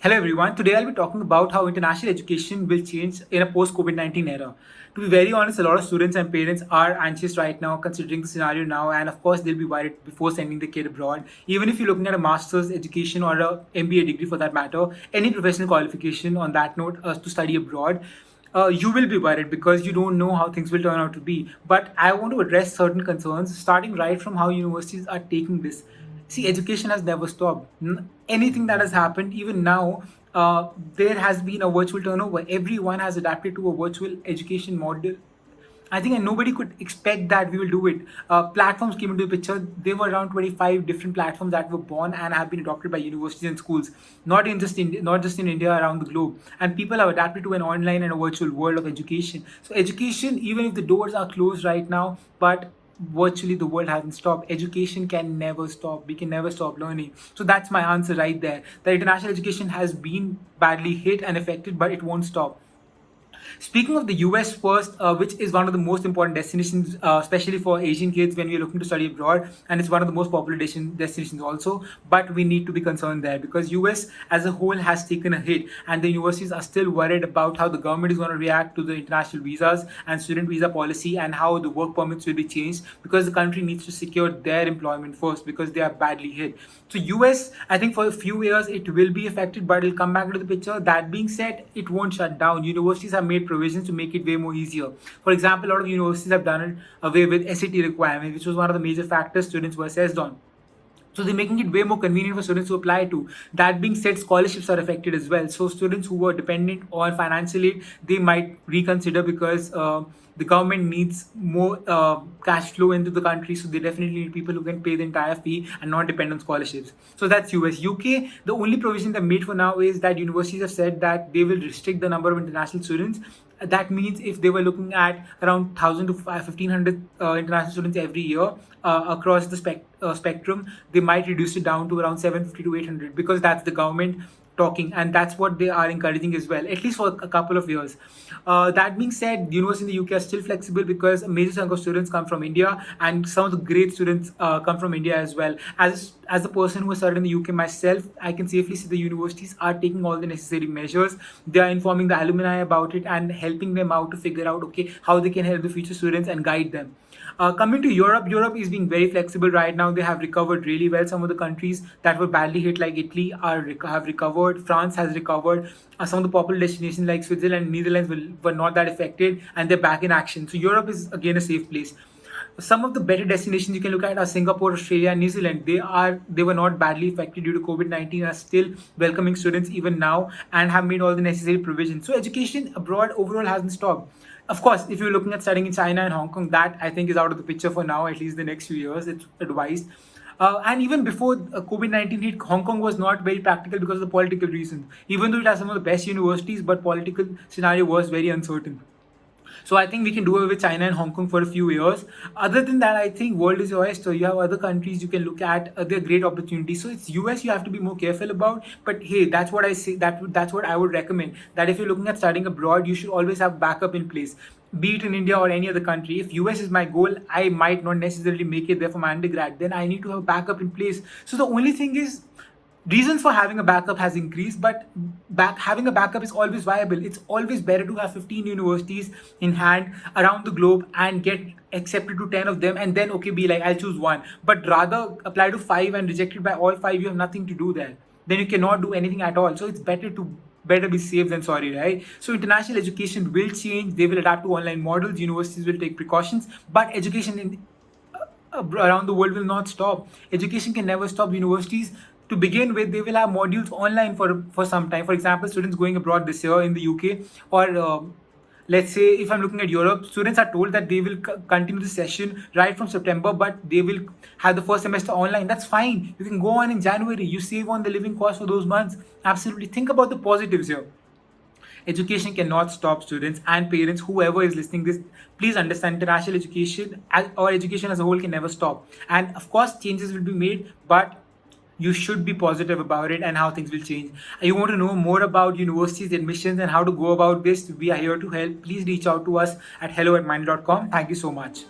Hello everyone. Today I'll be talking about how international education will change in a post-COVID-19 era. To be very honest, a lot of students and parents are anxious right now considering the scenario now, and of course they'll be worried before sending the kid abroad. Even if you're looking at a master's education or a MBA degree for that matter, any professional qualification on that note to study abroad, you will be worried because you don't know how things will turn out to be. But I want to address certain concerns, starting right from how universities are taking this. See, education has never stopped. Anything that has happened, even now, there has been a virtual turnover. Everyone has adapted to a virtual education model. I think and nobody could expect that we will do it. Platforms came into the picture. There were around 25 different platforms that were born and have been adopted by universities and schools, not just in India, around the globe. And people have adapted to an online and a virtual world of education. So education, even if the doors are closed right now, but virtually the world hasn't stopped. Education can never stop. We can never stop learning. So that's my answer right there. The international education has been badly hit and affected, but it won't stop. Speaking of the US first, which is one of the most important destinations, especially for Asian kids when we're looking to study abroad, and it's one of the most popular destinations also. But we need to be concerned there because US as a whole has taken a hit, and the universities are still worried about how the government is going to react to the international visas and student visa policy, and how the work permits will be changed because the country needs to secure their employment first because they are badly hit. So US, I think for a few years it will be affected, but it'll come back into the picture. That being said, it won't shut down. Universities have made provisions to make it way more easier. For example, a lot of universities have done it away with SAT requirement, which was one of the major factors students were assessed on. So they're making it way more convenient for students to apply to. That being said, scholarships are affected as well. So students who were dependent on financial aid, they might reconsider because the government needs more cash flow into the country. So they definitely need people who can pay the entire fee and not depend on scholarships. So that's US. UK, the only provision they've made for now is that universities have said that they will restrict the number of international students. That means if they were looking at around 1,000 to 1,500 international students every year across the spectrum, they might reduce it down to around 750 to 800 because that's the government talking, and that's what they are encouraging as well, at least for a couple of years. That being said, universities in the UK are still flexible because a major chunk of students come from India, and some of the great students come from India as well. As a person who has studied in the UK myself, I can safely say the universities are taking all the necessary measures. They are informing the alumni about it and helping them out to figure out how they can help the future students and guide them. Coming to Europe, Europe is being very flexible right now. They have recovered really well. Some of the countries that were badly hit, like Italy, have recovered. France has recovered. Some of the popular destinations like Switzerland and Netherlands were not that affected, and they're back in action. So Europe is again a safe place. Some of the better destinations you can look at are Singapore, Australia, and New Zealand. They were not badly affected due to COVID-19, are still welcoming students even now and have made all the necessary provisions. So education abroad overall hasn't stopped. Of course, if you're looking at studying in China and Hong Kong, that I think is out of the picture for now, at least the next few years. It's advised. And even before COVID-19 hit, Hong Kong was not very practical because of the political reasons. Even though it has some of the best universities, but political scenario was very uncertain. So I think we can do it with China and Hong Kong for a few years. Other than that, I think world is your oyster. You have other countries you can look at. They're great opportunities. So it's US you have to be more careful about. But hey, that's what I say. That's what I would recommend. That if you're looking at studying abroad, you should always have backup in place. Be it in India or any other country. If US is my goal, I might not necessarily make it there for my undergrad. Then I need to have backup in place. So the only thing is, reasons for having a backup has increased, but having a backup is always viable. It's always better to have 15 universities in hand around the globe and get accepted to 10 of them, and then be like, I'll choose one. But rather apply to 5 and rejected by all 5, you have nothing to do there. Then you cannot do anything at all. So it's better be safe than sorry, right? So international education will change. They will adapt to online models. Universities will take precautions, but education around the world will not stop. Education can never stop. Universities, to begin with, they will have modules online for some time. For example, students going abroad this year in the UK, or let's say if I'm looking at Europe, students are told that they will continue the session right from September, but they will have the first semester online. That's fine. You can go on in January. You save on the living cost for those months. Absolutely. Think about the positives here. Education cannot stop. Students and parents, whoever is listening this, please understand, international education or education as a whole can never stop. And of course, changes will be made, but you should be positive about it and how things will change. You want to know more about universities, admissions, and how to go about this? We are here to help. Please reach out to us at hello@mindler.com. Thank you so much.